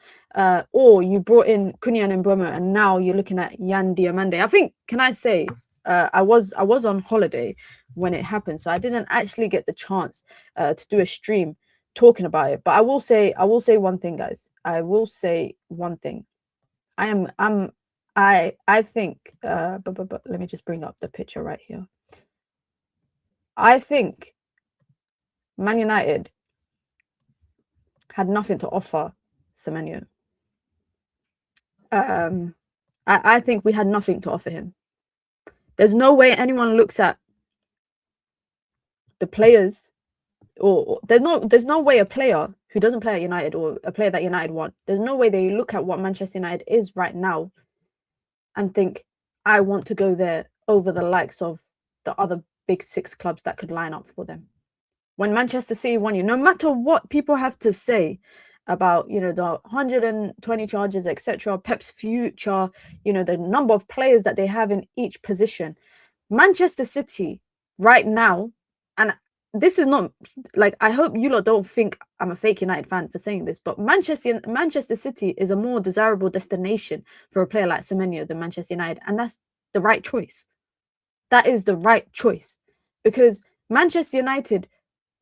or you brought in Cunha and Mbeumo, and now you're looking at Jan Diomande. I think, can I say, I was on holiday when it happened, so I didn't actually get the chance to do a stream talking about it. But I will say one thing, guys. I will say one thing. I think, but let me just bring up the picture right here. I think Man United had nothing to offer Semenyo. I think we had nothing to offer him. There's no way anyone looks at the players, or there's no way a player who doesn't play at United, or a player that United want, there's no way they look at what Manchester United is right now and think, I want to go there over the likes of the other big 6 clubs that could line up for them. When Manchester City won you, no matter what people have to say about, the 120 charges, etc., Pep's future, the number of players that they have in each position, Manchester City right now, and this is not like, I hope you lot don't think I'm a fake United fan for saying this, but Manchester City is a more desirable destination for a player like Semenyo than Manchester United, and that's the right choice. That is the right choice, because Manchester United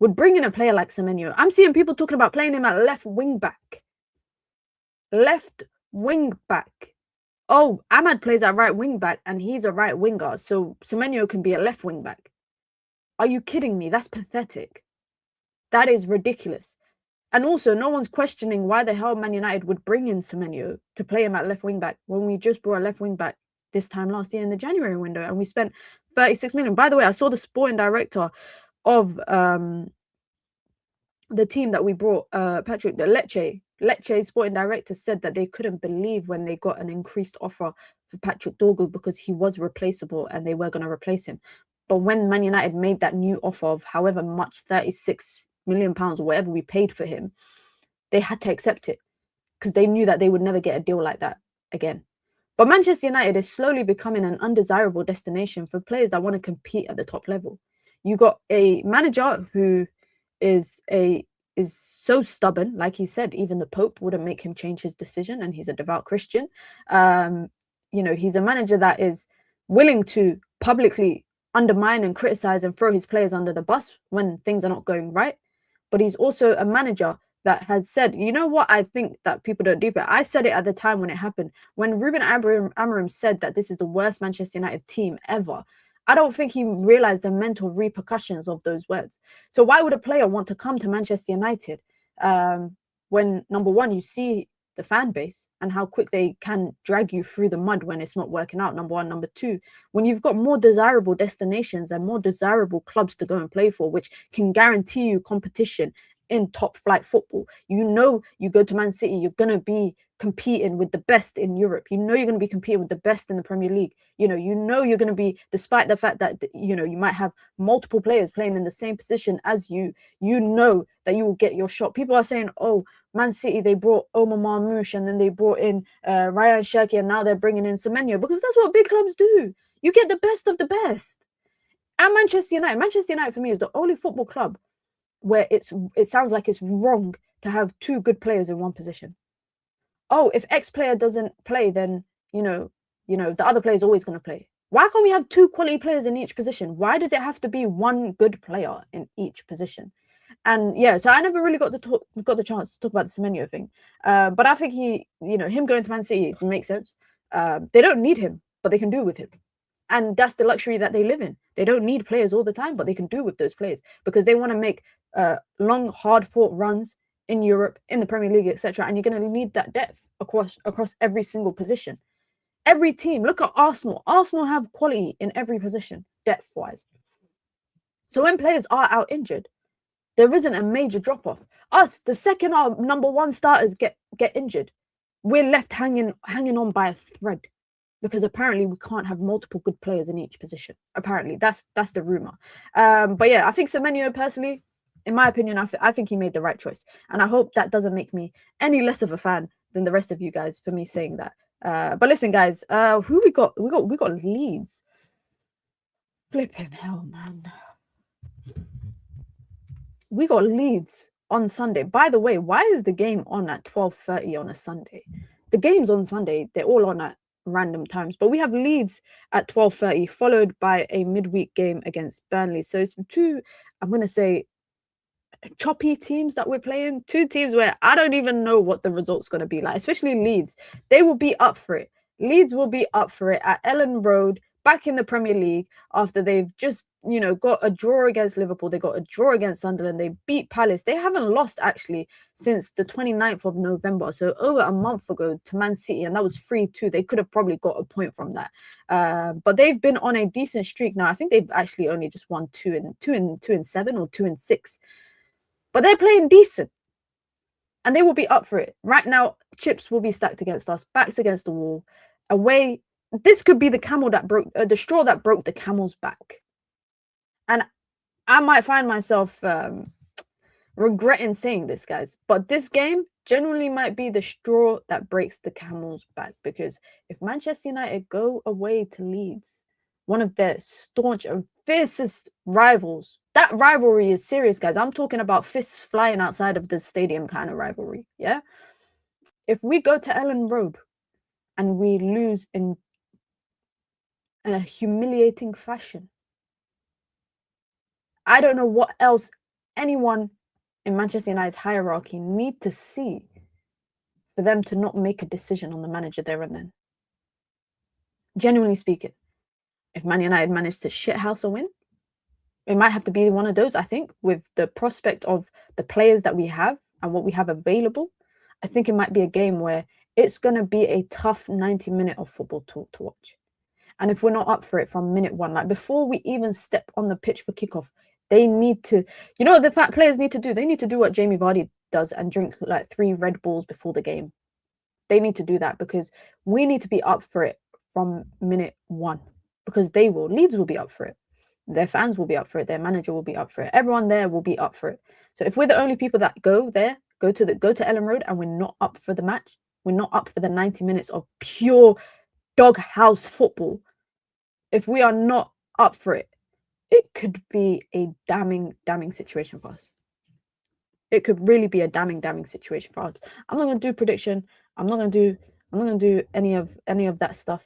would bring in a player like Semenyo. I'm seeing people talking about playing him at left wing back. Left wing back. Oh, Ahmad plays at right wing back and he's a right winger, so Semenyo can be a left wing back. Are you kidding me? That's pathetic. That is ridiculous. And also, no one's questioning why the hell Man United would bring in Semenyo to play him at left wing back when we just brought a left wing back this time last year in the January window and we spent 36 million. By the way, I saw the sporting director of the team that we brought, Patrick, the Lecce sporting director, said that they couldn't believe when they got an increased offer for Patrick Dorgu because he was replaceable and they were going to replace him. But when Man United made that new offer of however much, 36 million pounds or whatever we paid for him, they had to accept it because they knew that they would never get a deal like that again. But Manchester United is slowly becoming an undesirable destination for players that want to compete at the top level. You got a manager who is so stubborn, like he said, even the Pope wouldn't make him change his decision, and he's a devout Christian. He's a manager that is willing to publicly undermine and criticize and throw his players under the bus when things are not going right. But he's also a manager that has said, you know what, I think that people don't do it. I said it at the time when it happened, when Ruben Amorim said that this is the worst Manchester United team ever. I don't think he realized the mental repercussions of those words. So why would a player want to come to Manchester United when, number one, you see the fan base and how quick they can drag you through the mud when it's not working out, number one. Number two, when you've got more desirable destinations and more desirable clubs to go and play for, which can guarantee you competition in top flight football. You know, you go to Man City, you're going to be competing with the best in Europe. You know, you're going to be competing with the best in the Premier League. You know you're going to be, despite the fact that, you might have multiple players playing in the same position as you know that you will get your shot. People are saying, oh, Man City, they brought Omar Marmoush and then they brought in Ryan Cherki and now they're bringing in Semenyo, because that's what big clubs do. You get the best of the best. And Manchester United for me is the only football club where it sounds like it's wrong to have two good players in one position. Oh, if X player doesn't play, then the other player is always going to play. Why can't we have two quality players in each position? Why does it have to be one good player in each position? And yeah, so I never really got the chance to talk about the Semenyo thing. But I think him going to Man City makes sense. They don't need him, but they can do with him. And that's the luxury that they live in. They don't need players all the time, but they can do with those players because they want to make long, hard-fought runs in Europe, in the Premier League, etc. And you're going to need that depth across every single position. Every team, look at Arsenal. Arsenal have quality in every position, depth-wise. So when players are out injured, there isn't a major drop-off. Us, the second our number one starters get injured, we're left hanging on by a thread. Because apparently we can't have multiple good players in each position. Apparently, that's the rumor. But yeah, I think Semenyo, personally, in my opinion, I think he made the right choice, and I hope that doesn't make me any less of a fan than the rest of you guys for me saying that. But listen, guys, who we got? We got Leeds. Flipping hell, man. We got Leeds on Sunday. By the way, why is the game on at 12:30 on a Sunday? The games on Sunday, they're all on at random times, but we have Leeds at 12:30 followed by a midweek game against Burnley. So it's two, I'm going to say, choppy teams that we're playing, two teams where I don't even know what the result's going to be like, especially Leeds. They will be up for it. Leeds will be up for it at Ellen Road, back in the Premier League, after they've just got a draw against Liverpool. They got a draw against Sunderland. They beat Palace. They haven't lost actually since the 29th of November. So over a month ago to Man City, and that was 3-2. They could have probably got a point from that. But they've been on a decent streak now. I think they've actually only just won 2 and 7 or 2 and 6. But they're playing decent. And they will be up for it. Right now, chips will be stacked against us, backs against the wall. Away, this could be the the straw that broke the camel's back. And I might find myself regretting saying this, guys, but this game genuinely might be the straw that breaks the camel's back, because if Manchester United go away to Leeds, one of their staunch and fiercest rivals That rivalry is serious, guys. I'm talking about fists flying outside of the stadium kind of rivalry. Yeah. If we go to Ellen Road and we lose in a humiliating fashion, I don't know what else anyone in Manchester United's hierarchy need to see for them to not make a decision on the manager there and then. Genuinely speaking, if Man United managed to shithouse a win, it might have to be one of those, I think, with the prospect of the players that we have and what we have available. I think it might be a game where it's going to be a tough 90 minutes of football to watch. And if we're not up for it from minute one, like before we even step on the pitch for kickoff, they need to, you know what the fat players need to do? They need to do what Jamie Vardy does and drink like 3 Red Bulls before the game. They need to do that because we need to be up for it from minute one, because they will. Leeds will be up for it. Their fans will be up for it. Their manager will be up for it. Everyone there will be up for it. So if we're the only people that go there, go to Ellen Road, and we're not up for the match, we're not up for the 90 minutes of pure doghouse football. If we are not up for it, it could be a damning situation for us. It could really be a damning situation for us. I'm not going to do prediction. I'm not going to do any of that stuff.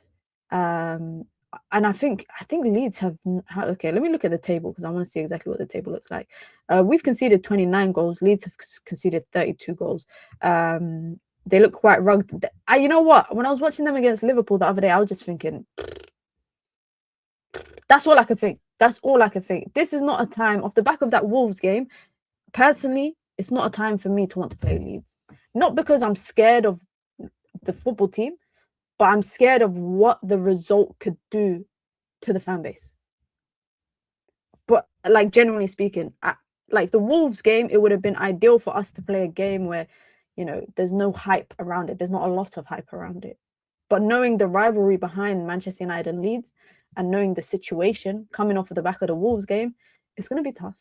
And I think Leeds have okay. Let me look at the table because I want to see exactly what the table looks like. We've conceded 29 goals. Leeds have conceded 32 goals. They look quite rugged. You know what? When I was watching them against Liverpool the other day, I was just thinking, that's all I could think. That's all I could think. This is not a time off the back of that Wolves game. Personally, it's not a time for me to want to play Leeds. Not because I'm scared of the football team, but I'm scared of what the result could do to the fan base. But like generally speaking, like the Wolves game, it would have been ideal for us to play a game where, you know, there's no hype around it. There's not a lot of hype around it. But knowing the rivalry behind Manchester United and Leeds and knowing the situation coming off of the back of the Wolves game, it's going to be tough.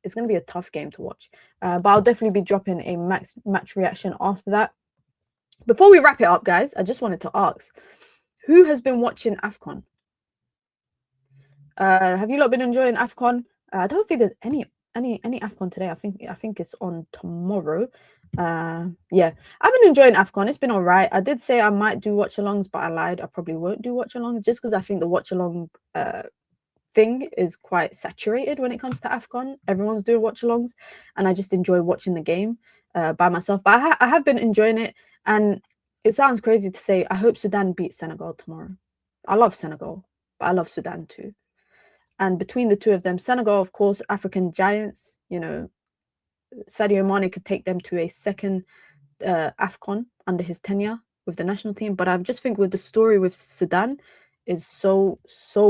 It's going to be a tough game to watch. But I'll definitely be dropping a match reaction after that. Before we wrap it up, guys, I just wanted to ask, who has been watching AFCON? Have you lot been enjoying AFCON? I don't think there's any AFCON today. I think it's on tomorrow. Yeah, I've been enjoying AFCON. It's been all right. I did say I might do watch-alongs, but I lied. I probably won't do watch-alongs just because I think the watch-along thing is quite saturated when it comes to AFCON. Everyone's doing watch-alongs, and I just enjoy watching the game by myself. But I have been enjoying it, and it sounds crazy to say I hope Sudan beats Senegal tomorrow. I love Senegal, but I love Sudan too. And between the two of them, Senegal, of course, African giants, you know, Sadio Mane could take them to a second AFCON under his tenure with the national team. But I just think with the story with Sudan is so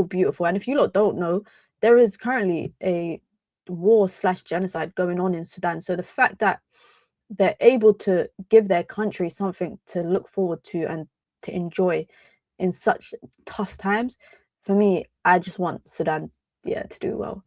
beautiful. And if you lot don't know, there is currently a war/genocide going on in Sudan. So the fact that they're able to give their country something to look forward to and to enjoy in such tough times, for me, I just want Sudan, to do well.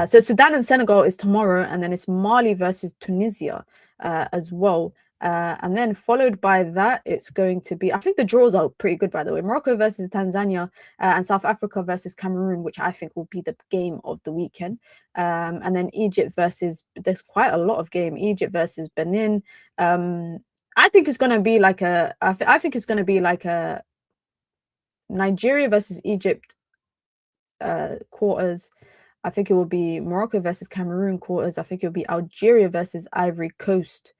So Sudan and Senegal is tomorrow, and then it's Mali versus Tunisia as well. And then followed by that, it's going to be, I think the draws are pretty good, by the way. Morocco versus Tanzania and South Africa versus Cameroon, which I think will be the game of the weekend. And then Egypt versus, there's quite a lot of game. Egypt versus Benin. I think it's going to be like I think it's going to be like a Nigeria versus Egypt quarters. I think it will be Morocco versus Cameroon quarters. I think it will be Algeria versus Ivory Coast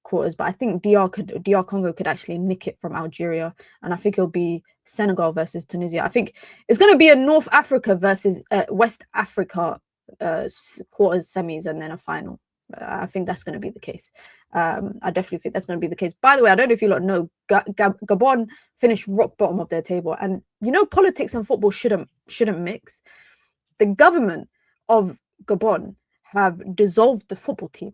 quarters. But I think DR Congo could actually nick it from Algeria, and I think it'll be Senegal versus Tunisia. I think it's going to be a North Africa versus West Africa quarters, semis, and then a final. I think that's going to be the case. I definitely think that's going to be the case. By the way, I don't know if you lot know, Gabon finished rock bottom of their table, and you know politics and football shouldn't mix. The government of Gabon have dissolved the football team.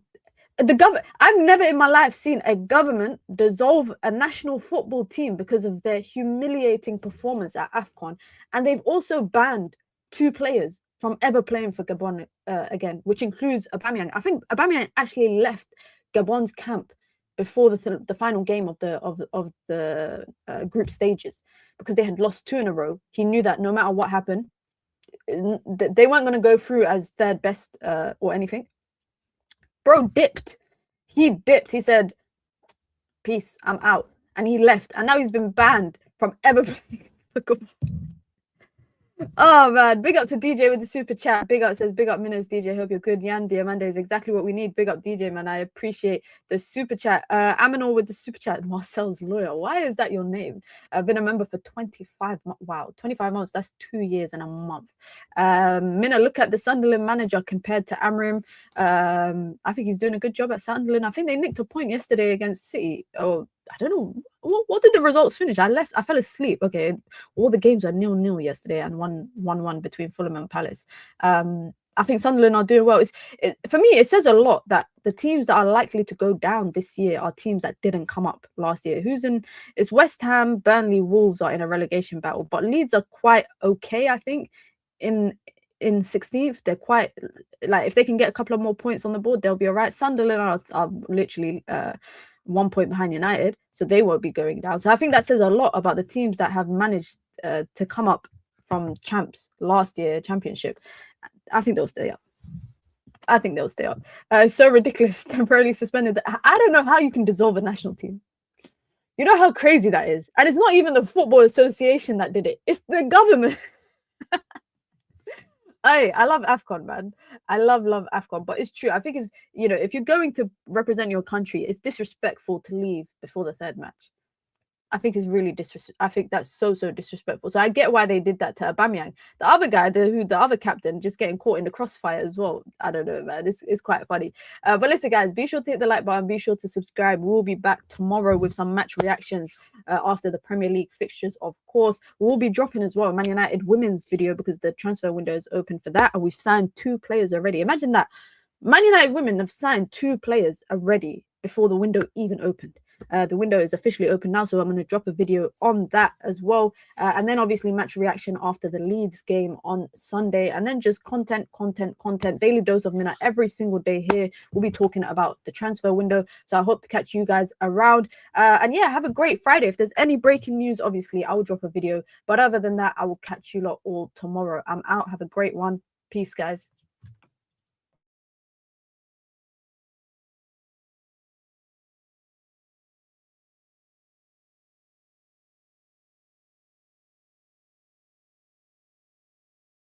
I've never in my life seen a government dissolve a national football team because of their humiliating performance at AFCON, and they've also banned 2 players from ever playing for Gabon again, which includes Aubameyang. I think Aubameyang actually left Gabon's camp before the final game of the group stages because they had lost 2 in a row. He knew that no matter what happened, they weren't going to go through as third best or anything. Bro dipped. He dipped. He said, peace, I'm out. And he left. And now he's been banned from ever playing football. Oh man, big up to DJ with the super chat. Big up says, big up Minnows DJ, hope you're good. Yan Diomande is exactly what we need. Big up DJ, man. I appreciate the super chat. Aminor with the super chat. Marcel's lawyer. Why is that your name? I've been a member for 25 months. Wow, 25 months. That's 2 years and a month. Minna, look at the Sunderland manager compared to Amrim. I think he's doing a good job at Sunderland. I think they nicked a point yesterday against City. Oh, I don't know. What did the results finish? I fell asleep. Okay, all the games were 0-0 yesterday and 1-1 between Fulham and Palace. I think Sunderland are doing well. For me, it says a lot that the teams that are likely to go down this year are teams that didn't come up last year. It's West Ham, Burnley, Wolves are in a relegation battle, but Leeds are quite okay, I think, in 16th. They're quite, like, if they can get a couple of more points on the board, they'll be all right. Sunderland are literally 1 point behind United, so they won't be going down. So I think that says a lot about the teams that have managed to come up from champs last year, championship. I think they'll stay up. It's so ridiculous. Temporarily suspended. I don't know how you can dissolve a national team. You know how crazy that is? And it's not even the Football Association that did it. It's the government. I love AFCON, man. I love AFCON, but it's true. I think it's, if you're going to represent your country, it's disrespectful to leave before the third match. I think it's really I think that's so disrespectful. So I get why they did that to Aubameyang. The other guy, the other captain, just getting caught in the crossfire as well. I don't know, man. It's quite funny. But listen, guys, be sure to hit the like button. Be sure to subscribe. We'll be back tomorrow with some match reactions after the Premier League fixtures, of course. We'll be dropping as well Man United women's video because the transfer window is open for that, and we've signed 2 players already. Imagine that. Man United women have signed 2 players already before the window even opened. The window is officially open now, so I'm going to drop a video on that as well. And then obviously match reaction after the Leeds game on Sunday. And then just content. Daily dose of Minna every single day here. We'll be talking about the transfer window. So I hope to catch you guys around. And yeah, have a great Friday. If there's any breaking news, obviously I will drop a video. But other than that, I will catch you lot all tomorrow. I'm out. Have a great one. Peace, guys.